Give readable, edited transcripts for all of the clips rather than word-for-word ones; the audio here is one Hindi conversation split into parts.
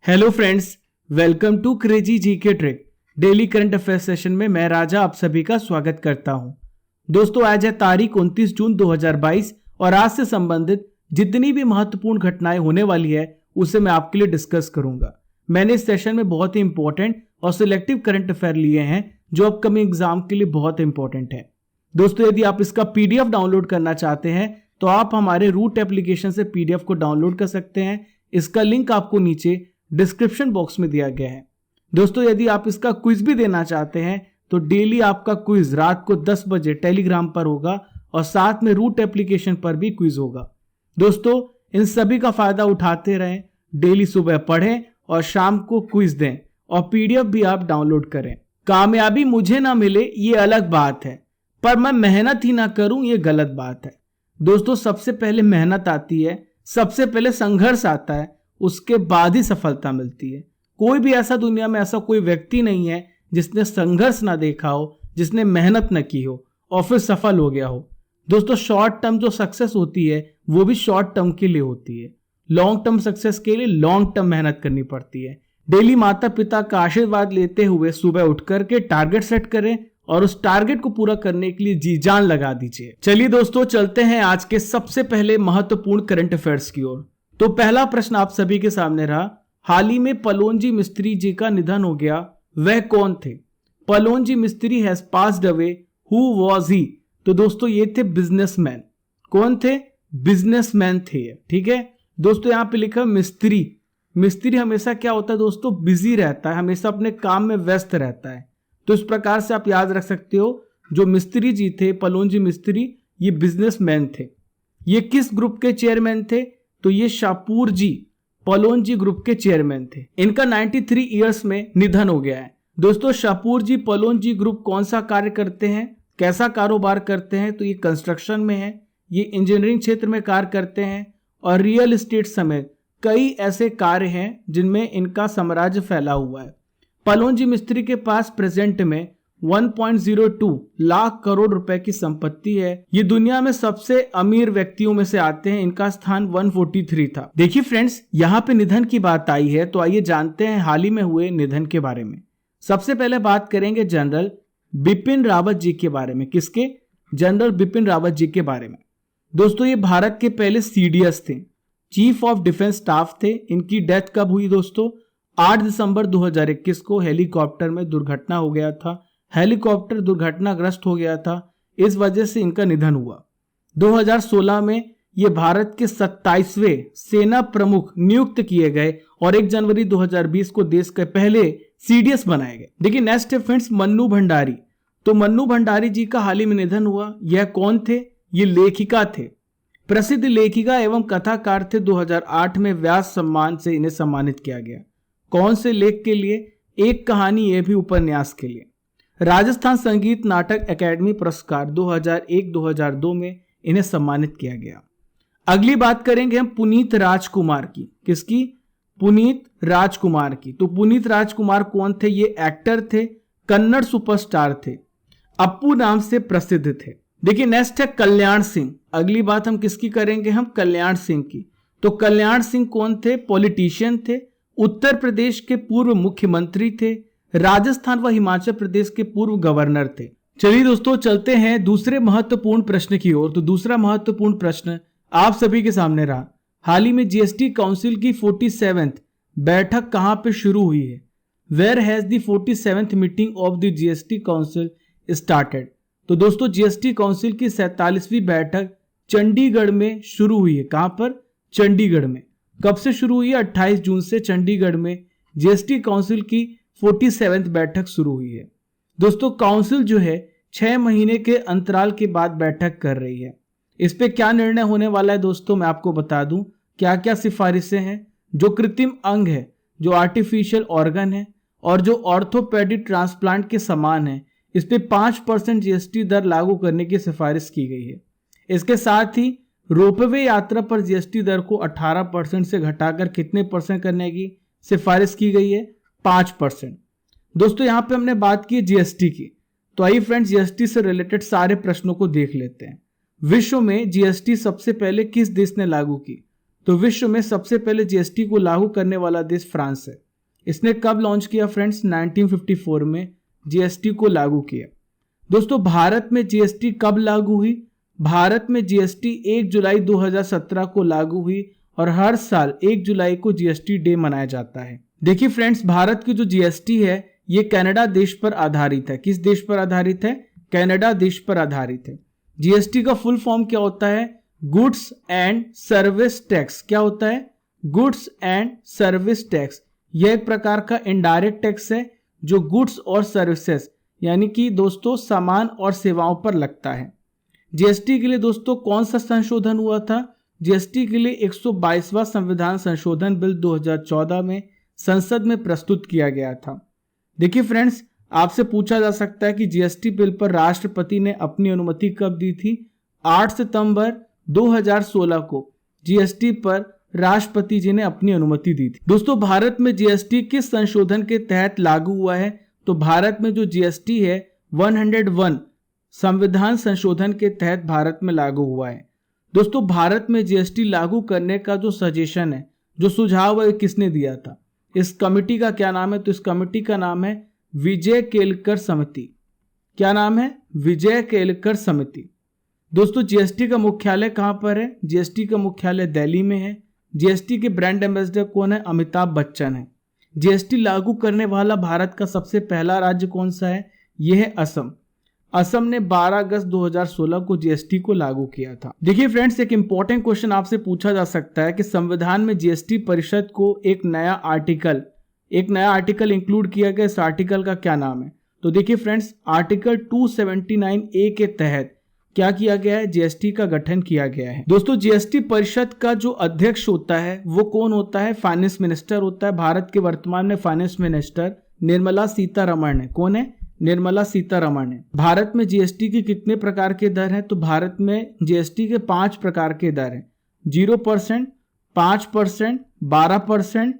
Hello friends, welcome to crazy GK trick. Daily current affair session में मैं राजा आप सभी का स्वागत करता हूं। दोस्तों, आज है तारीख 29 जून 2022 और आज से संबंधित जितनी भी महत्वपूर्ण घटनाएं होने वाली है उसे मैं आपके लिए डिस्कस करूंगा। मैंने इस सेशन में बहुत ही इंपॉर्टेंट और सिलेक्टिव करंट अफेयर लिए हैं जो अपकमिंग एग्जाम के लिए बहुत इंपॉर्टेंट है। दोस्तों, यदि आप इसका पीडीएफ डाउनलोड करना चाहते हैं तो आप हमारे रूट एप्लीकेशन से पीडीएफ को डाउनलोड कर सकते हैं। इसका लिंक आपको नीचे डिस्क्रिप्शन बॉक्स में दिया गया है। दोस्तों, यदि आप इसका क्विज भी देना चाहते हैं तो डेली आपका क्विज रात को 10 बजे टेलीग्राम पर होगा और साथ में रूट एप्लीकेशन पर भी क्विज होगा। दोस्तों, इन सभी का फायदा उठाते रहें, डेली सुबह पढ़ें और शाम को क्विज दें और पीडीएफ भी आप डाउनलोड करें। कामयाबी मुझे ना मिले ये अलग बात है, पर मैं मेहनत ही ना करूं ये गलत बात है। दोस्तों, सबसे पहले मेहनत आती है, सबसे पहले संघर्ष आता है, उसके बाद ही सफलता मिलती है। कोई भी ऐसा दुनिया में ऐसा कोई व्यक्ति नहीं है जिसने संघर्ष ना देखा हो, जिसने मेहनत न की हो और फिर सफल हो गया हो। दोस्तों, शॉर्ट टर्म जो सक्सेस होती है वो भी शॉर्ट टर्म के लिए होती है। लॉन्ग टर्म सक्सेस के लिए लॉन्ग टर्म मेहनत करनी पड़ती है। डेली माता पिता का आशीर्वाद लेते हुए सुबह उठ करके टारगेट सेट करें और उस टारगेट को पूरा करने के लिए जी जान लगा दीजिए। चलिए दोस्तों, चलते हैं आज के सबसे पहले महत्वपूर्ण करंट अफेयर्स की ओर। तो पहला प्रश्न आप सभी के सामने रहा, हाल ही में पलोनजी मिस्त्री जी का निधन हो गया, वह कौन थे? पलोनजी मिस्त्री has passed away, who was he? तो दोस्तों, ये थे बिजनेसमैन। कौन थे? बिजनेसमैन थे। ठीक है दोस्तों, यहां पे लिखा मिस्त्री। मिस्त्री हमेशा क्या होता है दोस्तों? बिजी रहता है, हमेशा अपने काम में व्यस्त रहता है। तो इस प्रकार से आप याद रख सकते हो, जो मिस्त्री जी थे पलोनजी मिस्त्री, ये बिजनेसमैन थे। ये किस ग्रुप के चेयरमैन थे? तो ये शापूर जी पलोनजी ग्रुप के चेयरमैन थे। इनका 93 इयर्स में निधन हो गया है। दोस्तों, शापूर जी पलोनजी ग्रुप कौन सा कार्य करते हैं, कैसा कारोबार करते हैं? तो ये कंस्ट्रक्शन में है, ये इंजीनियरिंग क्षेत्र में कार्य करते हैं और रियल एस्टेट समेत कई ऐसे कार्य हैं जिनमें इनका साम्राज्य फैला हुआ है। पलोनजी मिस्त्री के पास प्रेजेंट में 1.02 लाख करोड़ रुपए की संपत्ति है। ये दुनिया में सबसे अमीर व्यक्तियों में से आते हैं। इनका स्थान 143 था। देखिए फ्रेंड्स, यहाँ पे निधन की बात आई है तो आइए जानते हैं हाल ही में हुए निधन के बारे में। सबसे पहले बात करेंगे जनरल बिपिन रावत जी के बारे में। किसके? जनरल बिपिन रावत जी के बारे में। दोस्तों, ये भारत के पहले सीडीएस थे, चीफ ऑफ डिफेंस स्टाफ थे। इनकी डेथ कब हुई दोस्तों? 8 दिसंबर 2021 को हेलीकॉप्टर में दुर्घटना हो गया था। हेलीकॉप्टर दुर्घटनाग्रस्त हो गया था, इस वजह से इनका निधन हुआ। 2016 में ये भारत के 27वें सेना प्रमुख नियुक्त किए गए और 1 जनवरी 2020 को देश के पहले सीडीएस बनाए गए। देखिए नेक्स्ट है फ्रेंड्स, मन्नू भंडारी। तो मन्नू भंडारी जी का हाल ही में निधन हुआ। यह कौन थे? ये लेखिका थे, प्रसिद्ध लेखिका एवं कथाकार थे। 2008 में व्यास सम्मान से इन्हें सम्मानित किया गया। कौन से लेख के लिए? एक कहानी, यह भी उपन्यास के लिए। राजस्थान संगीत नाटक अकादमी पुरस्कार 2001-2002 में इन्हें सम्मानित किया गया। अगली बात करेंगे हम पुनीत राजकुमार की। किसकी? पुनीत राजकुमार की। तो पुनीत राजकुमार कौन थे? ये एक्टर थे, कन्नड़ सुपरस्टार थे, अप्पू नाम से प्रसिद्ध थे। देखिए नेक्स्ट है कल्याण सिंह। अगली बात हम किसकी करेंगे? हम कल्याण सिंह की। तो कल्याण सिंह कौन थे? पॉलिटिशियन थे, उत्तर प्रदेश के पूर्व मुख्यमंत्री थे, राजस्थान व हिमाचल प्रदेश के पूर्व गवर्नर थे। चलिए दोस्तों, चलते हैं दूसरे महत्वपूर्ण प्रश्न की ओर। तो दूसरा महत्वपूर्ण प्रश्न आप सभी के सामने रहा, हाल ही में जीएसटी काउंसिल की 47th बैठक कहां पे शुरू हुई है? Where has the 47th meeting of the GST council started? तो दोस्तों, जीएसटी काउंसिल की 47वीं बैठक चंडीगढ़ में शुरू हुई है। कहां पर? चंडीगढ़ में। कब से शुरू हुई है? 28 जून से चंडीगढ़ में जीएसटी काउंसिल की 47th बैठक शुरू हुई है। दोस्तों, काउंसिल जो है 6 महीने के अंतराल के बाद बैठक कर रही है। इस पे क्या निर्णय होने वाला है दोस्तों, मैं आपको बता दूं क्या क्या सिफारिशें हैं। जो कृत्रिम अंग है, जो आर्टिफिशियल ऑर्गन है और जो ऑर्थोपेडिक ट्रांसप्लांट के समान है, इस पे 5% जीएसटी दर लागू करने की सिफारिश की गई है। इसके साथ ही रोपवे यात्रा पर जीएसटी दर को 18% से घटाकर कितने परसेंट करने की सिफारिश की गई है? 5%। दोस्तों, यहां पे हमने बात की जीएसटी की, तो आइए फ्रेंड्स जीएसटी से रिलेटेड सारे प्रश्नों को देख लेते हैं। विश्व में जीएसटी सबसे पहले किस देश ने लागू की? तो विश्व में सबसे पहले जीएसटी को लागू करने वाला देश फ्रांस है। इसने कब लॉन्च किया फ्रेंड्स? 1954 में जीएसटी को लागू किया। दोस्तों भारत में जीएसटी कब लागू हुई? भारत में जीएसटी 1 जुलाई 2017 को लागू हुई और हर साल 1 जुलाई को जीएसटी डे मनाया जाता है। देखिए फ्रेंड्स, भारत की जो जीएसटी है ये कनाडा देश पर आधारित है। किस देश पर आधारित है? कनाडा देश पर आधारित है। जीएसटी का फुल फॉर्म क्या होता है? Goods and service tax. क्या होता है? Goods and service tax. यह एक प्रकार का इनडायरेक्ट टैक्स है जो गुड्स और सर्विसेज यानी कि दोस्तों सामान और सेवाओं पर लगता है। जीएसटी के लिए दोस्तों कौन सा संशोधन हुआ था? जीएसटी के लिए 122वां संविधान संशोधन बिल 2014 में संसद में प्रस्तुत किया गया था। देखिए फ्रेंड्स, आपसे पूछा जा सकता है कि जीएसटी बिल पर राष्ट्रपति ने अपनी अनुमति कब दी थी? 8 सितंबर 2016 को जीएसटी पर राष्ट्रपति जी ने अपनी अनुमति दी थी। दोस्तों भारत में जीएसटी किस संशोधन के तहत लागू हुआ है? तो भारत में जो जीएसटी है 101 संविधान संशोधन के तहत भारत में लागू हुआ है। दोस्तों भारत में जीएसटी लागू करने का जो सजेशन है, जो सुझाव है, किसने दिया था? इस कमेटी का क्या नाम है? तो इस कमेटी का नाम है विजय केलकर समिति। क्या नाम है? विजय केलकर समिति। दोस्तों जीएसटी का मुख्यालय कहां पर है? जीएसटी का मुख्यालय दिल्ली में है। जीएसटी के ब्रांड एम्बेसडर कौन है? अमिताभ बच्चन है। जीएसटी लागू करने वाला भारत का सबसे पहला राज्य कौन सा है? यह है असम। असम ने 12 अगस्त 2016 को जीएसटी को लागू किया था। देखिए फ्रेंड्स, एक इंपॉर्टेंट क्वेश्चन आपसे पूछा जा सकता है कि संविधान में जीएसटी परिषद को एक नया आर्टिकल इंक्लूड किया गया। इस आर्टिकल का क्या नाम है? तो देखिए फ्रेंड्स, आर्टिकल 279A के तहत क्या किया गया है? जीएसटी का गठन किया गया है। दोस्तों जीएसटी परिषद का जो अध्यक्ष होता है वो कौन होता है? फाइनेंस मिनिस्टर होता है। भारत के वर्तमान में फाइनेंस मिनिस्टर निर्मला सीतारमण है। कौन है? निर्मला सीतारमण है। भारत में जीएसटी की कितने प्रकार के दर हैं? तो भारत में जीएसटी के 5 प्रकार के दर हैं। 0%, 5%, 12%,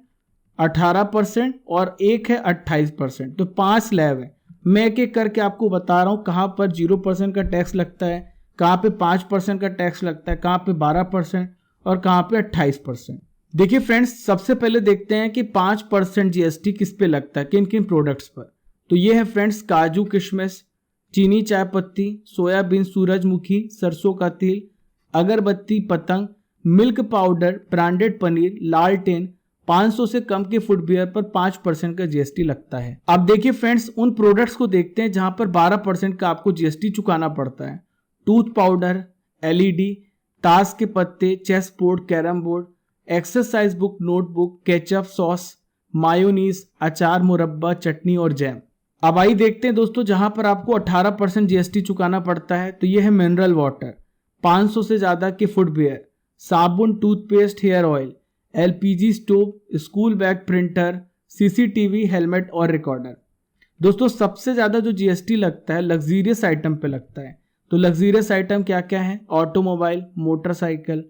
18% और एक है 28%। तो 5 स्लैब है। मैं एक एक करके आपको बता रहा हूं कहां पर 0% का टैक्स लगता है, कहां पे 5% का टैक्स लगता है, कहां पे 12% और कहां पे 28%। देखिए फ्रेंड्स, सबसे पहले देखते हैं कि 5% जीएसटी किस पे लगता है, किन किन प्रोडक्ट्स पर। तो ये है फ्रेंड्स काजू किशमिश, चीनी चाय पत्ती, सोयाबीन, सूरजमुखी, सरसों का तेल, अगरबत्ती, पतंग, मिल्क पाउडर, ब्रांडेड पनीर, लालटेन। 500 से कम के फुटवियर पर 5% का जीएसटी लगता है। अब देखिए फ्रेंड्स, उन प्रोडक्ट्स को देखते हैं जहां पर 12% का आपको जीएसटी चुकाना पड़ता है। टूथ पाउडर, एलईडी, ताश के पत्ते, chess board, carrom board, exercise book, notebook, ketchup, sauce, mayonnaise, अचार, मुरब्बा, चटनी और जैम। अब आइए देखते हैं दोस्तों जहां पर आपको 18% जीएसटी चुकाना पड़ता है। तो यह है मिनरल वाटर, 500 से ज्यादा के फुटवियर, साबुन, toothpaste, hair oil, LPG stove, school bag, printer, CCTV, helmet और रिकॉर्डर। दोस्तों सबसे ज्यादा जो जीएसटी लगता है लग्जीरियस आइटम पे लगता है। तो लग्जीरियस आइटम क्या क्या है? ऑटोमोबाइल, मोटरसाइकिल,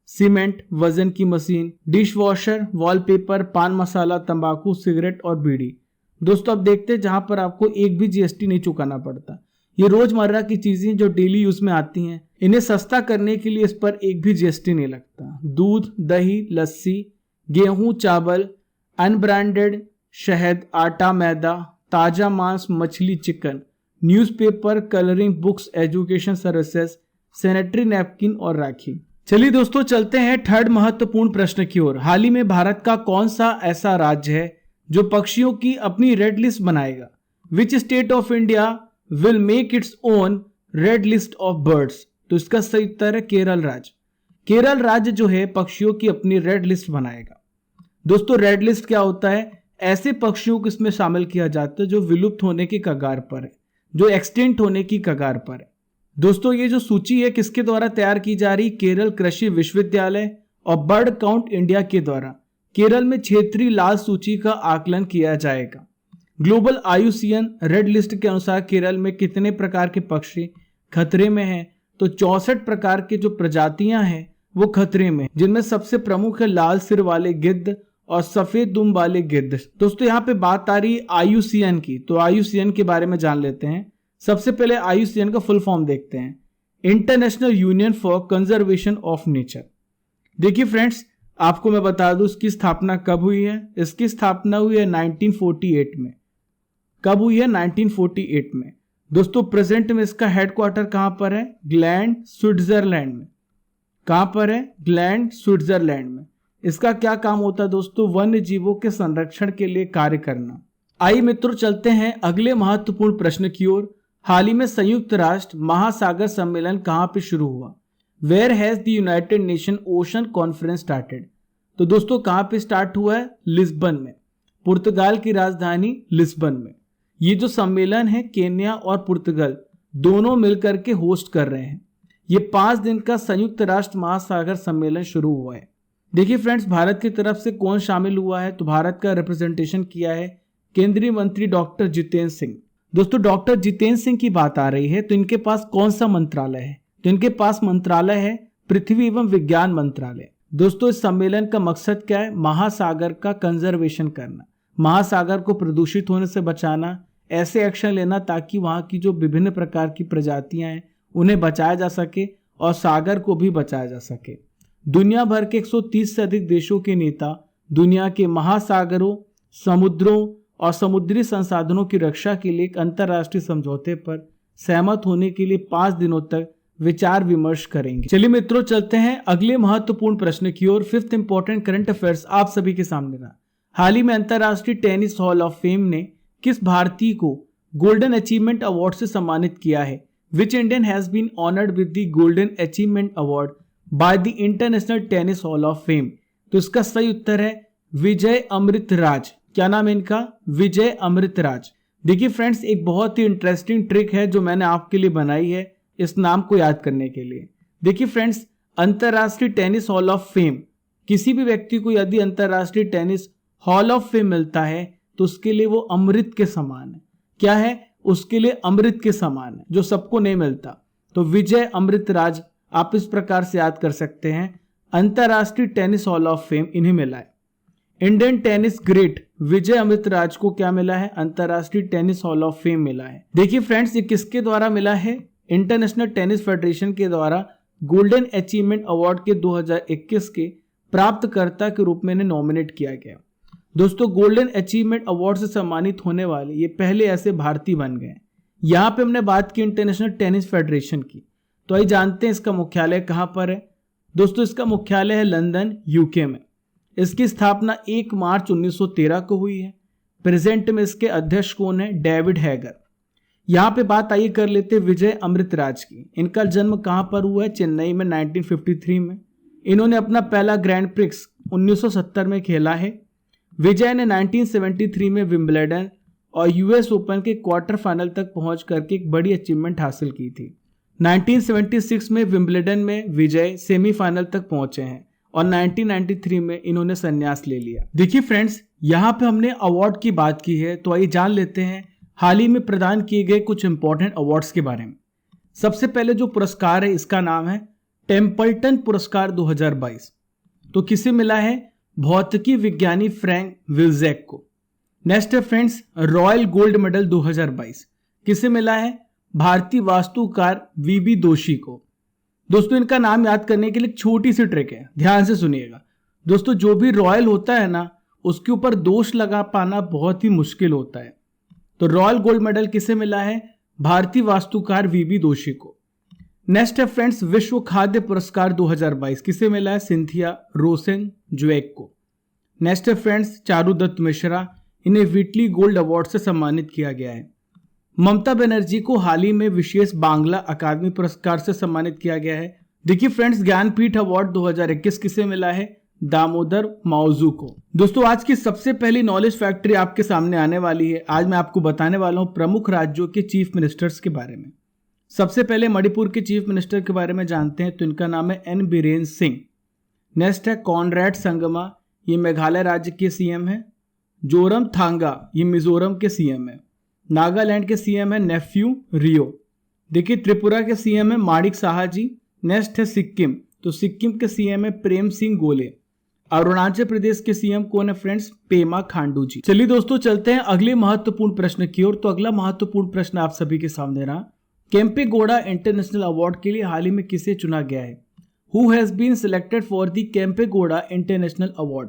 सीमेंट, वजन की मशीन, डिश वॉशर, वॉलपेपर, पान मसाला, तंबाकू, सिगरेट और बीड़ी। दोस्तों अब देखते हैं जहां पर आपको एक भी जीएसटी नहीं चुकाना पड़ता। ये रोजमर्रा की चीजें जो डेली यूज में आती हैं, इन्हें सस्ता करने के लिए इस पर एक भी जीएसटी नहीं लगता। दूध, दही, लस्सी, गेहूं, चावल, अनब्रांडेड, शहद, आटा, मैदा, ताजा मांस, मछली, chicken, newspaper, colouring books, education services, sanitary napkin और राखी। चलिए दोस्तों चलते हैं थर्ड महत्वपूर्ण प्रश्न की ओर। हाल ही में भारत का कौन सा ऐसा राज्य है जो पक्षियों की अपनी रेड लिस्ट बनाएगा? Which state of India will make its own red list of birds? तो इसका सही उत्तर है केरल राज्य। केरल राज्य जो है पक्षियों की अपनी रेड लिस्ट बनाएगा। दोस्तों रेड लिस्ट क्या होता है? ऐसे पक्षियों को इसमें शामिल किया जाता है जो विलुप्त होने की कगार पर है, जो एक्सटिंक्ट होने की कगार पर है। दोस्तों ये जो सूची है किसके द्वारा तैयार की जा रही? केरल कृषि विश्वविद्यालय और बर्ड काउंट इंडिया के द्वारा केरल में क्षेत्रीय लाल सूची का आकलन किया जाएगा। ग्लोबल IUCN रेड लिस्ट के अनुसार केरल में कितने प्रकार के पक्षी खतरे में हैं? तो 64 प्रकार के जो प्रजातियां हैं वो खतरे में, जिनमें सबसे प्रमुख है लाल सिर वाले गिद्ध और सफेद दुम वाले गिद्ध। दोस्तों यहाँ पे बात आ रही है IUCN की, तो IUCN के बारे में जान लेते हैं। सबसे पहले IUCN का फुल फॉर्म देखते हैं, international union for conservation of nature. देखिए फ्रेंड्स, आपको मैं बता दूं इसकी स्थापना कब हुई है। इसकी स्थापना हुई है 1948 में। कब हुई है? 1948 में। दोस्तों प्रेजेंट में इसका हेडक्वार्टर कहां पर है? ग्लैंड, स्विट्जरलैंड में। कहां पर है? ग्लैंड, स्विट्जरलैंड में। इसका क्या काम होता है दोस्तों? वन्य जीवों के संरक्षण के लिए कार्य करना। आइए मित्रों चलते हैं अगले महत्वपूर्ण प्रश्न की ओर। हाल ही में संयुक्त राष्ट्र महासागर सम्मेलन कहां पे शुरू हुआ? Where has the United Nation ocean conference started? तो दोस्तों कहां पे स्टार्ट हुआ है? लिस्बन में, पुर्तगाल की राजधानी लिस्बन में। ये जो सम्मेलन है केन्या और पुर्तगाल दोनों मिलकर के होस्ट कर रहे हैं। ये 5 दिन का संयुक्त राष्ट्र महासागर सम्मेलन शुरू हुआ है। देखिए फ्रेंड्स, भारत की तरफ से कौन शामिल हुआ है? तो भारत का रिप्रेजेंटेशन किया है केंद्रीय मंत्री डॉक्टर जितेंद्र सिंह। दोस्तों डॉक्टर जितेंद्र सिंह की बात आ रही है तो इनके पास कौन सा मंत्रालय है? तो इनके पास मंत्रालय है पृथ्वी एवं विज्ञान मंत्रालय। दोस्तों इस सम्मेलन का मकसद क्या है? महासागर का कंजर्वेशन करना, महासागर को प्रदूषित होने से बचाना, ऐसे एक्शन लेना ताकि वहां की जो विभिन्न प्रकार की प्रजातियां हैं उन्हें बचाया जा सके और सागर को भी बचाया जा सके। दुनिया भर के 130 से अधिक देशों के नेता दुनिया के महासागरों, समुद्रों और समुद्री संसाधनों की रक्षा के लिए एक अंतर्राष्ट्रीय समझौते पर सहमत होने के लिए 5 दिनों तक विचार विमर्श करेंगे। चलिए मित्रों चलते हैं अगले महत्वपूर्ण प्रश्न की ओर। 5th इंपॉर्टेंट करंट अफेयर्स आप सभी के सामने रहा। हाल ही में अंतर्राष्ट्रीय टेनिस हॉल ऑफ फेम ने किस भारतीय को गोल्डन अचीवमेंट अवार्ड से सम्मानित किया है? Which Indian has been honoured with the golden achievement award by the international tennis hall of fame? तो इसका सही उत्तर है विजय अमृतराज। क्या नाम है इनका? विजय अमृतराज। देखिए फ्रेंड्स, एक बहुत ही इंटरेस्टिंग ट्रिक है जो मैंने आपके लिए बनाई है इस नाम को याद करने के लिए। देखिए फ्रेंड्स, अंतरराष्ट्रीय टेनिस हॉल ऑफ फेम, किसी भी व्यक्ति को यदि अंतरराष्ट्रीय टेनिस हॉल ऑफ फेम मिलता है तो उसके लिए वो अमृत के समान है। क्या है? उसके लिए अमृत के समान है, जो सबको नहीं मिलता। तो विजय अमृतराज आप इस प्रकार से याद कर सकते हैं, अंतरराष्ट्रीय टेनिस हॉल ऑफ फेम इन्हें मिला है। Indian tennis great Vijay Amritraj को क्या मिला है? अंतरराष्ट्रीय टेनिस हॉल ऑफ फेम मिला है। देखिए फ्रेंड्स, ये किसके द्वारा मिला है? इंटरनेशनल टेनिस फेडरेशन के द्वारा गोल्डन अचीवमेंट अवार्ड के 2021 के प्राप्तकर्ता के रूप में इन्हें नॉमिनेट किया गया। दोस्तों गोल्डन अचीवमेंट अवार्ड से सम्मानित होने वाले ये पहले ऐसे भारतीय बन गए। यहाँ पे हमने बात की इंटरनेशनल टेनिस फेडरेशन की, तो आइए जानते हैं इसका मुख्यालय कहाँ पर है। दोस्तों इसका मुख्यालय है लंदन, यूके में। इसकी स्थापना 1 मार्च 1913 को हुई है। प्रेजेंट में इसके अध्यक्ष कौन है? David hugger. यहाँ पे बात आइए कर लेते हैं विजय अमृतराज की। इनका जन्म कहाँ पर हुआ है? चेन्नई में 1953 में। इन्होंने अपना पहला ग्रैंड प्रिक्स 1970 में खेला है। विजय ने 1973 में विंबलडन और यूएस ओपन के क्वार्टर फाइनल तक पहुंच करके एक बड़ी अचीवमेंट हासिल की थी। 1976 में विंबलडन में विजय सेमीफाइनल तक पहुंचे हैं और 1993 में इन्होंने संन्यास ले लिया। देखिए फ्रेंड्स, यहाँ पे हमने अवार्ड की बात की है, तो आइए जान लेते हैं हाल ही में प्रदान किए गए कुछ इंपॉर्टेंट अवार्ड्स के बारे में। सबसे पहले जो पुरस्कार है इसका नाम है टेम्पल्टन पुरस्कार 2022। तो किसे मिला है? भौतिकी विज्ञानी फ्रैंक विल्जैक को। नेक्स्ट है फ्रेंड्स रॉयल गोल्ड मेडल 2022। किसे मिला है? भारतीय वास्तुकार वीबी दोषी को। दोस्तों इनका नाम याद करने के लिए एक छोटी सी ट्रिक है, ध्यान से सुनिएगा। दोस्तों जो भी रॉयल होता है ना, उसके ऊपर दोष लगा पाना बहुत ही मुश्किल होता है। तो रॉयल गोल्ड मेडल किसे मिला है? भारतीय वास्तुकार वीबी दोषी को। नेक्स्ट है फ्रेंड्स विश्व खाद्य पुरस्कार 2022। किसे मिला है? सिंथिया रोसेन जुएक को। नेक्स्ट है फ्रेंड्स चारुदत्त मिश्रा, इन्हें व्हिटली गोल्ड अवार्ड से सम्मानित किया गया है। ममता बनर्जी को हाल ही में विशेष बांग्ला अकादमी पुरस्कार से सम्मानित किया गया है। देखिए फ्रेंड्स ज्ञानपीठ अवार्ड 2021 किसे मिला है? दामोदर माउजू को। दोस्तों आज की सबसे पहली नॉलेज फैक्ट्री आपके सामने आने वाली है। आज मैं आपको बताने वाला हूं प्रमुख राज्यों के चीफ मिनिस्टर्स के बारे में। सबसे पहले मणिपुर के चीफ मिनिस्टर के बारे में जानते हैं, तो इनका नाम है एन बीरेन सिंह। नेक्स्ट है कॉनरेड संगमा, ये मेघालय राज्य के सीएम है। जोरम थांगा, ये मिजोरम के सीएम है। नागालैंड के सीएम है नेफ्यू रियो। देखिए त्रिपुरा के सीएम है माणिक साहा जी। नेक्स्ट है सिक्किम, तो सिक्किम के सीएम है प्रेम सिंह गोले। अरुणाचल प्रदेश के सीएम कौन है फ्रेंड्स? पेमा खांडू जी। चलिए दोस्तों चलते हैं अगले महत्वपूर्ण प्रश्न की ओर। तो अगला महत्वपूर्ण प्रश्न आप सभी के सामने रहा, केम्पेगौड़ा इंटरनेशनल अवार्ड के लिए हाल ही में किसे चुना गया है? Who has been selected for the Kempegowda international award?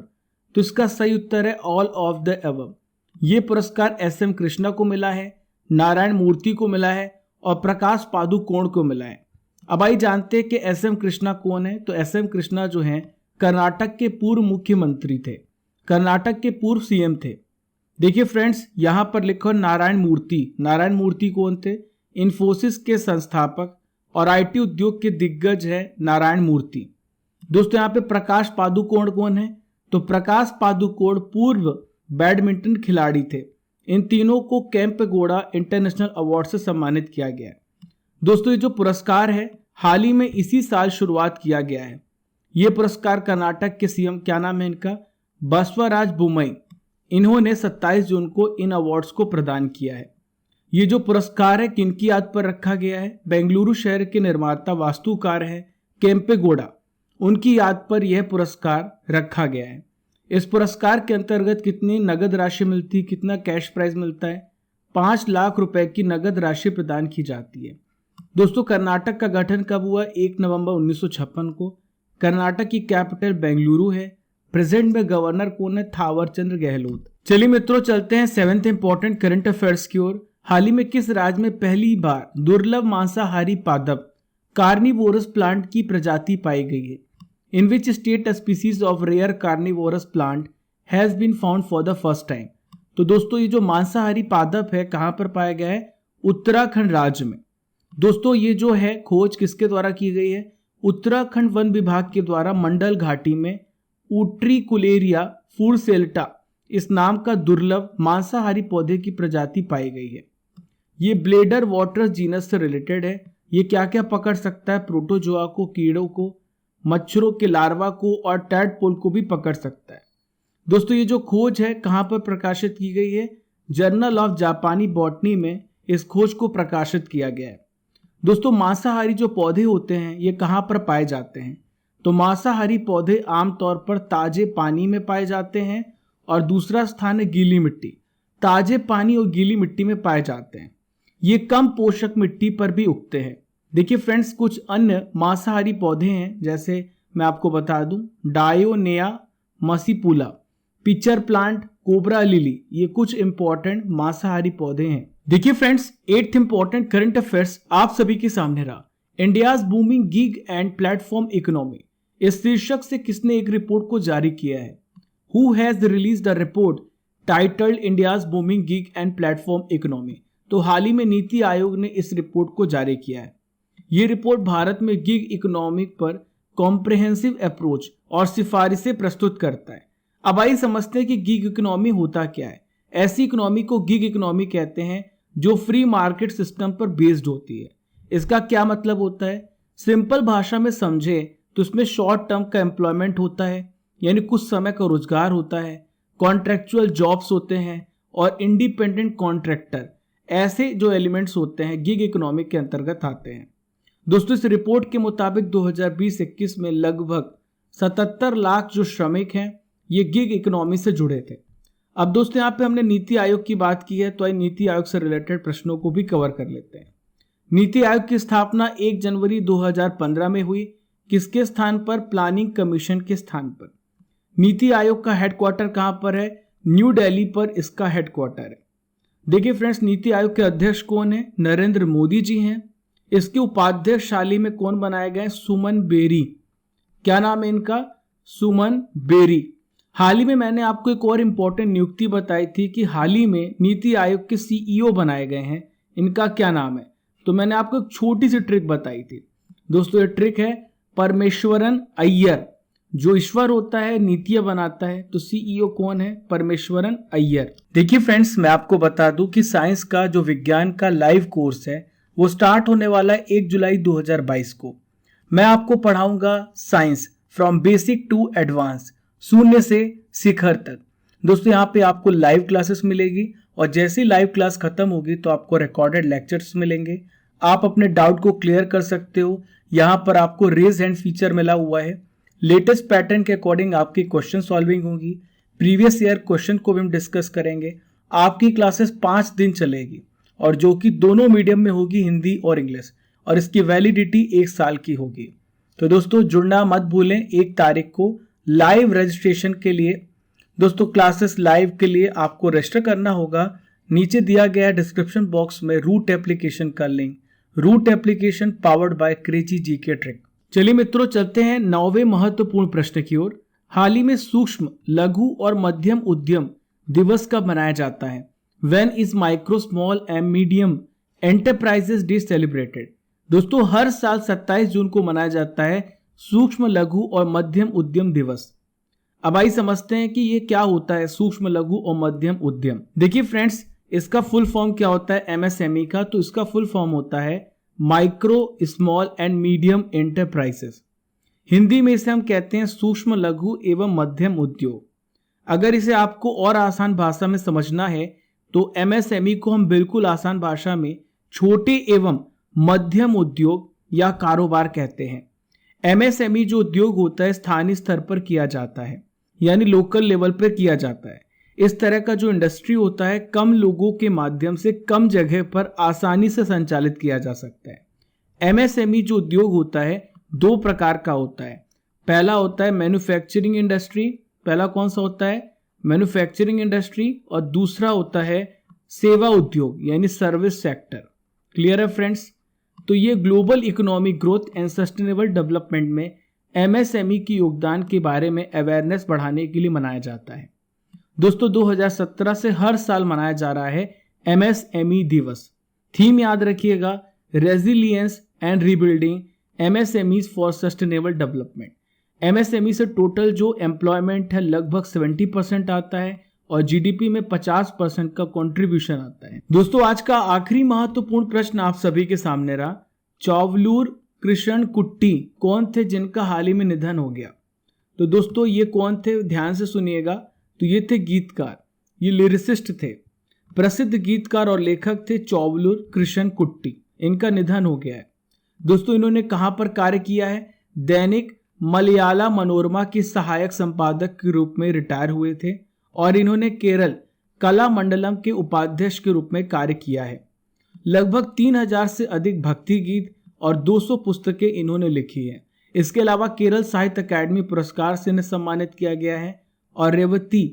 तो इसका सही उत्तर है ऑल ऑफ द अबव। ये पुरस्कार एस.एम. कृष्णा को मिला है, नारायण मूर्ति को मिला है और प्रकाश पादुकोण को मिला है। अब आइए जानते हैं कि एस.एम. कृष्णा कौन है। तो एस.एम. कृष्णा जो हैं कर्नाटक के पूर्व मुख्यमंत्री थे, कर्नाटक के पूर्व सीएम थे। देखिए फ्रेंड्स, यहां पर लिखो नारायण मूर्ति। नारायण मूर्ति कौन थे? इन्फोसिस के संस्थापक और आईटी उद्योग के दिग्गज है नारायण मूर्ति। दोस्तों यहाँ पे प्रकाश पादुकोण कौन है? तो प्रकाश पादुकोण पूर्व बैडमिंटन खिलाड़ी थे। इन तीनों को केम्पेगौड़ा इंटरनेशनल अवार्ड से सम्मानित किया गया है। दोस्तों ये जो पुरस्कार है हाल ही में इसी साल शुरुआत किया गया है। ये पुरस्कार कर्नाटक के सीएम, क्या नाम है इनका? बसवराज बोम्मई। इन्होंने 27 जून को इन अवार्ड्स को प्रदान किया है। ये जो पुरस्कार है किनकी याद पर रखा गया है? बेंगलुरु शहर के निर्माता वास्तुकार है केम्पेगौड़ा, उनकी याद पर यह पुरस्कार रखा गया है। इस पुरस्कार के अंतर्गत कितनी नगद राशि मिलती है, कितना कैश प्राइज मिलता है? 5 लाख रुपए की नगद राशि प्रदान की जाती है। दोस्तों कर्नाटक का गठन कब हुआ? 1 नवंबर 1956 को। कर्नाटक की कैपिटल बेंगलुरु है। प्रेजेंट में गवर्नर कौन है? थावर चंद्र गहलोत। चलिए मित्रों चलते हैं 7th इंपॉर्टेंट करंट अफेयर्स की ओर। हाल ही में किस राज्य में पहली बार दुर्लभ मांसाहारी पादप कार्निवोरस प्लांट की प्रजाति पाई गई है? In which state a species of rare carnivorous plant has been found for the first time? तो दोस्तों ये जो मांसाहारी पादप है कहां पर पाया गया है? उत्तराखंड राज्य में। दोस्तों ये जो है खोज किसके द्वारा की गई है? उत्तराखंड वन विभाग के द्वारा मंडल घाटी में उट्रिकुलेरिया फूरसेल्टा इस नाम का दुर्लभ मांसाहारी पौधे की प्रजाति पाई गई है। ये ब्लेडर वाटर जीनस से रिलेटेड है। ये क्या क्या पकड़ सकता है? प्रोटोजोआ को, कीड़ों को, मच्छरों के लार्वा को और टैडपोल को भी पकड़ सकता है। दोस्तों ये जो खोज है कहां पर प्रकाशित की गई है? जर्नल ऑफ जापानी बॉटनी में इस खोज को प्रकाशित किया गया है। दोस्तों मांसाहारी जो पौधे होते हैं ये कहां पर पाए जाते हैं? तो मांसाहारी पौधे आमतौर पर ताजे पानी में पाए जाते हैं और दूसरा स्थान है गीली मिट्टी। ताजे पानी और गीली मिट्टी में पाए जाते हैं। ये कम पोषक मिट्टी पर भी उगते हैं। देखिए फ्रेंड्स कुछ अन्य मांसाहारी पौधे हैं, जैसे मैं आपको बता दूं डायोनेया मसीपुला, पिचर प्लांट, कोबरा लिली, ये कुछ इंपॉर्टेंट मांसाहारी पौधे हैं। देखिए friends 8th important current affairs आप सभी के सामने रहा। India's booming gig and platform economy, इस शीर्षक से किसने एक रिपोर्ट को जारी किया है? Who has released the report titled India's booming gig and platform economy? तो हाल ही में नीति आयोग ने इस रिपोर्ट को जारी किया है। ये रिपोर्ट भारत में गिग इकोनॉमी पर कॉम्प्रिहेंसिव अप्रोच और सिफारिशें प्रस्तुत करता है। अब आइए समझते हैं कि गिग इकोनॉमी होता क्या है। ऐसी इकोनॉमी को गिग इकोनॉमी कहते हैं जो फ्री मार्केट सिस्टम पर बेस्ड होती है। इसका क्या मतलब होता है? सिंपल भाषा में समझे तो इसमें शॉर्ट टर्म का एम्प्लॉयमेंट होता है, यानी कुछ समय का रोजगार होता है, कॉन्ट्रैक्चुअल जॉब्स होते हैं और इंडिपेंडेंट कॉन्ट्रैक्टर, ऐसे जो एलिमेंट्स होते हैं गिग इकोनॉमी के अंतर्गत आते हैं। दोस्तों इस रिपोर्ट के मुताबिक 2020-21 में लगभग 77 लाख जो श्रमिक हैं ये गिग इकोनॉमी से जुड़े थे। अब दोस्तों यहाँ पे हमने नीति आयोग की बात की है, तो आइए नीति आयोग से रिलेटेड प्रश्नों को भी कवर कर लेते हैं। नीति आयोग की स्थापना 1 जनवरी 2015 में हुई। किसके स्थान पर? प्लानिंग कमीशन के स्थान पर। नीति आयोग का हेडक्वार्टर कहां पर है? न्यू दिल्ली पर इसका हेडक्वार्टर है। देखिए फ्रेंड्स नीति आयोग के अध्यक्ष कौन है? नरेंद्र मोदी जी हैं। इसके उपाध्यक्ष हाल ही में कौन बनाए गए? सुमन बेरी। क्या नाम है इनका? सुमन बेरी। हाल ही में मैंने आपको एक और इंपॉर्टेंट नियुक्ति बताई थी कि हाल ही में नीति आयोग के सीईओ बनाए गए हैं। इनका क्या नाम है? तो मैंने आपको एक छोटी सी ट्रिक बताई थी। दोस्तों ये ट्रिक है परमेश्वरन अय्यर। जो ईश्वर होता है नीतियां बनाता है, तो सीईओ कौन है? परमेश्वरन अय्यर। देखिए फ्रेंड्स मैं आपको बता दूं कि साइंस का जो विज्ञान का लाइव कोर्स है वो स्टार्ट होने वाला है 1 जुलाई 2022 को। मैं आपको पढ़ाऊंगा science from basic to advance, शून्य से शिखर तक। दोस्तों यहाँ पे आपको लाइव क्लासेस मिलेगी और जैसे ही लाइव क्लास खत्म होगी तो आपको रिकॉर्डेड लेक्चर्स मिलेंगे। आप अपने डाउट को क्लियर कर सकते हो। यहाँ पर आपको रेज हैंड फीचर मिला हुआ है। लेटेस्ट पैटर्न के अकॉर्डिंग आपकी क्वेश्चन सॉल्विंग होगी। प्रीवियस ईयर क्वेश्चन को भी हम डिस्कस करेंगे। आपकी क्लासेस 5 दिन चलेगी और जो कि दोनों मीडियम में होगी, हिंदी और इंग्लिश, और इसकी वैलिडिटी 1 साल की होगी। तो दोस्तों जुड़ना मत भूलें 1 तारीख को लाइव रजिस्ट्रेशन के लिए। दोस्तों क्लासेस लाइव के लिए आपको रजिस्टर करना होगा। नीचे दिया गया डिस्क्रिप्शन बॉक्स में रूट एप्लीकेशन का link, root application powered by crazy GK trick. चलिए मित्रों चलते हैं 9वें महत्वपूर्ण प्रश्न की ओर। हाल ही में सूक्ष्म, लघु और मध्यम उद्यम दिवस कब मनाया जाता है? When is micro, small and medium enterprises day celebrated? दोस्तों हर साल 27 जून को मनाया जाता है सूक्ष्म, लघु और मध्यम उद्यम दिवस। अब आइए समझते हैं कि ये क्या होता है सूक्ष्म, लघु और मध्यम उद्यम। देखिए फ्रेंड्स, इसका फुल फॉर्म क्या होता है एमएसएमई का? तो इसका फुल फॉर्म होता है micro, small and medium enterprises. Hindi में इसे हम कहते हैं सूक्ष्म, लघु एवं मध्यम उद्योग। अगर इसे आपको और आसान भाषा में समझना है तो एमएसएमई को हम बिल्कुल आसान भाषा में छोटे एवं मध्यम उद्योग या कारोबार कहते हैं। एमएसएमई जो उद्योग होता है स्थानीय स्तर पर किया जाता है, यानी लोकल लेवल पर किया जाता है। इस तरह का जो इंडस्ट्री होता है कम लोगों के माध्यम से कम जगह पर आसानी से संचालित किया जा सकता है। एमएसएमई जो उद्योग होता है 2 प्रकार का होता है। पहला होता है मैन्युफैक्चरिंग इंडस्ट्री। पहला कौन सा होता है? Manufacturing industry. और दूसरा होता है सेवा उद्योग यानी सर्विस सेक्टर। क्लियर है फ्रेंड्स? तो ये global economic growth and sustainable development में एमएसएमई के योगदान के बारे में अवेयरनेस बढ़ाने के लिए मनाया जाता है। दोस्तों 2017 से हर साल मनाया जा रहा है एमएसएमई दिवस। थीम याद रखिएगा, resilience and rebuilding MSMEs for sustainable development. MSME से टोटल जो एम्प्लॉयमेंट है लगभग 70% आता है और जीडीपी में 50% का कंट्रीब्यूशन आता है। दोस्तों आज का आखिरी महत्वपूर्ण प्रश्न आप सभी के सामने रहा। चौवलूर कृष्णकुट्टी कौन थे जिनका हाल ही में निधन हो गया? तो दोस्तों ये कौन थे, ध्यान से सुनिएगा। तो ये थे गीतकार, ये लिरिसिस्ट थे, प्रसिद्ध गीतकार और लेखक थे चौवलूर कृष्णकुट्टी। इनका निधन हो गया है। दोस्तों इन्होंने कहां पर कार्य किया है? दैनिक मलयाला मनोरमा के सहायक संपादक के रूप में रिटायर हुए थे और इन्होंने केरल कला मंडलम के उपाध्यक्ष के रूप में कार्य किया है। लगभग 3000 से अधिक भक्ति गीत और 200 पुस्तकें इन्होंने लिखी है। इसके अलावा केरल साहित्य अकादमी पुरस्कार से इन्हें सम्मानित किया गया है और रेवती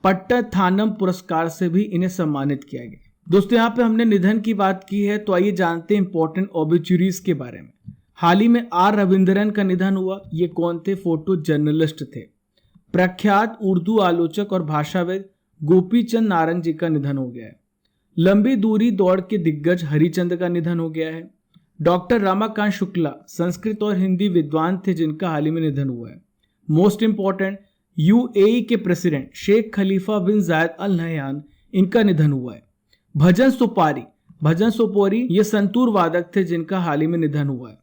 पट्टाथानम पुरस्कार से भी इन्हें सम्मानित किया गया। दोस्तों यहाँ पे हमने निधन की बात की है, तो आइए जानते हैं इंपॉर्टेंट ऑबिचुरीज के बारे में। हाल ही में आर रविंद्रन का निधन हुआ। ये कौन थे? फोटो जर्नलिस्ट थे। प्रख्यात उर्दू आलोचक और भाषाविद गोपीचंद नारंग जी का निधन हो गया है। लंबी दूरी दौड़ के दिग्गज हरिचंद का निधन हो गया है। डॉक्टर रमाकांत शुक्ला संस्कृत और हिंदी विद्वान थे जिनका हाल ही में निधन हुआ है। मोस्ट इंपॉर्टेंट यूएई के प्रेसिडेंट शेख खलीफा बिन जायद अल नहयान, इनका निधन हुआ है। भजन सोपारी ये संतूर वादक थे जिनका हाल ही में निधन हुआ है।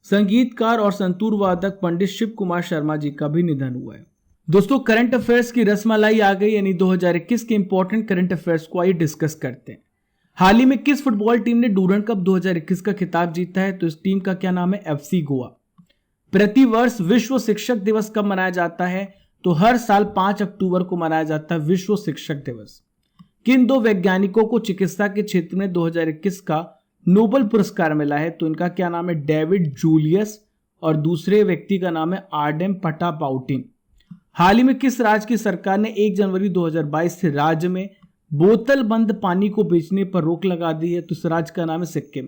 संगीतकार और संतूर वादक पंडित शिव कुमार शर्मा जी का भी निधन हुआ है। दोस्तों करंट अफेयर्स की रसमलाई आ गई, यानी 2021 के इंपॉर्टेंट करंट अफेयर्स को आइए डिस्कस करते हैं। हाल ही में किस फुटबॉल टीम ने डूरंड कप 2021 का खिताब जीता है? तो इस टीम का क्या नाम है? एफसी गोवा। प्रतिवर्ष विश्व शिक्षक दिवस कब मनाया जाता है? तो हर साल 5 अक्टूबर को मनाया जाता है विश्व शिक्षक दिवस। किन 2 वैज्ञानिकों को चिकित्सा के क्षेत्र में 2021 का नोबेल पुरस्कार मिला है? तो इनका क्या नाम है? डेविड जूलियस और दूसरे व्यक्ति का नाम है आर्डेम पटापाउटिन। हाल ही में किस राज्य की सरकार ने 1 जनवरी 2022 से राज्य में बोतल बंद पानी को बेचने पर रोक लगा दी है? तो इस राज्य का नाम है सिक्किम।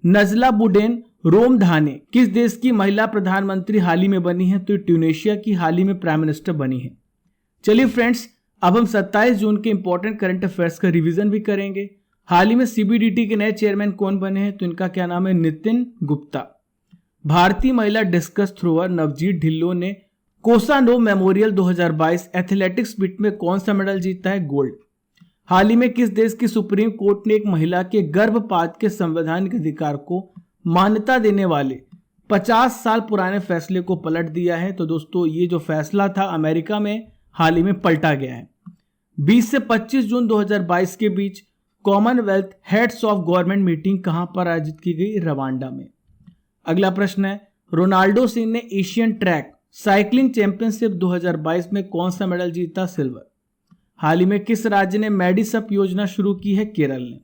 नजला बुडेन रोमधाने किस देश की महिला प्रधानमंत्री हाल ही में बनी है? तो ट्यूनेशिया की हाल ही में प्राइम मिनिस्टर बनी है। चलिए फ्रेंड्स, अब हम 27 जून के इंपॉर्टेंट करंट अफेयर्स का रिवीजन भी करेंगे। हाल ही में सीबीडीटी के नए चेयरमैन कौन बने हैं? तो इनका क्या नाम है? नितिन गुप्ता। भारतीय महिला डिस्कस थ्रोअर नवजीत ढिल्लों ने कोसानो मेमोरियल 2022 एथलेटिक्स मीट में कौन सा मेडल जीता है? गोल्ड। हाल ही में किस देश की सुप्रीम कोर्ट ने एक महिला के गर्भपात के संवैधानिक अधिकार को मान्यता देने वाले 50 साल पुराने फैसले को पलट दिया है? तो दोस्तों ये जो फैसला था अमेरिका में हाल ही में पलटा गया है। 20 से 25 जून 2022 के बीच Commonwealth heads of government meeting कहां पर आयोजित की गई? रवांडा में। अगला प्रश्न है, रोनाल्डो सिंह ने एशियन ट्रैक साइकिलिंग चैंपियनशिप 2022 में कौन सा मेडल जीता? सिल्वर। हाल ही में किस राज्य ने मेडिसप योजना शुरू की है? केरल ने।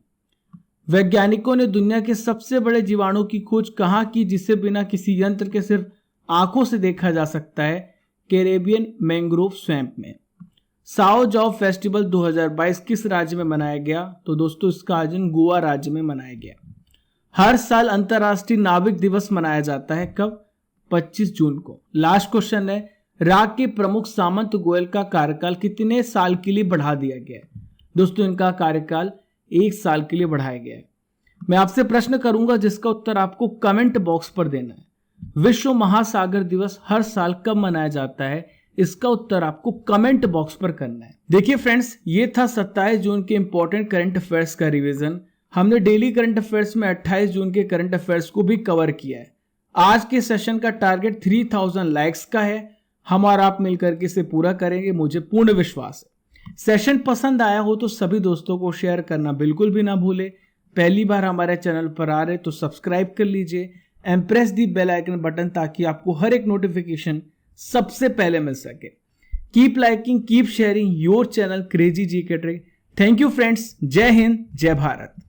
वैज्ञानिकों ने दुनिया के सबसे बड़े जीवाणु की खोज कहां की जिसे बिना किसी यंत्र के सिर्फ आंखों से देखा जा सकता है कैरेबियन मैंग्रोव स्वैम्प में। साओ जाओ फेस्टिवल 2022 किस राज्य में मनाया गया? तो दोस्तों इसका आयोजन गोवा राज्य में मनाया गया। हर साल अंतर्राष्ट्रीय नाविक दिवस मनाया जाता है कब? 25 जून को। लास्ट क्वेश्चन है, राग के प्रमुख सामंत गोयल का कार्यकाल कितने साल के लिए बढ़ा दिया गया है? दोस्तों इनका कार्यकाल 1 साल के लिए बढ़ाया गया है। मैं आपसे प्रश्न करूंगा जिसका उत्तर आपको कमेंट बॉक्स पर देना है। विश्व महासागर दिवस हर साल कब मनाया जाता है? इसका उत्तर आपको कमेंट बॉक्स पर करना है। देखिए फ्रेंड्स, ये था 27 जून के इंपॉर्टेंट करंट अफेयर्स का रिवीजन। हमने डेली करंट अफेयर्स में 28 जून के करंट अफेयर्स को भी कवर किया है। आज के सेशन का टारगेट 3000 लाइक्स का है। हम और आप मिलकर के इसे पूरा करेंगे, मुझे पूर्ण विश्वास है। सेशन पसंद आया हो तो सभी दोस्तों को शेयर करना बिल्कुल भी ना भूले। पहली बार हमारे चैनल पर आ रहे तो सब्सक्राइब कर लीजिए and press the bell icon button ताकि आपको हर एक नोटिफिकेशन सबसे पहले मिल सके। Keep liking, keep sharing your channel crazy GK trick. Thank you friends. जय हिंद, जय भारत।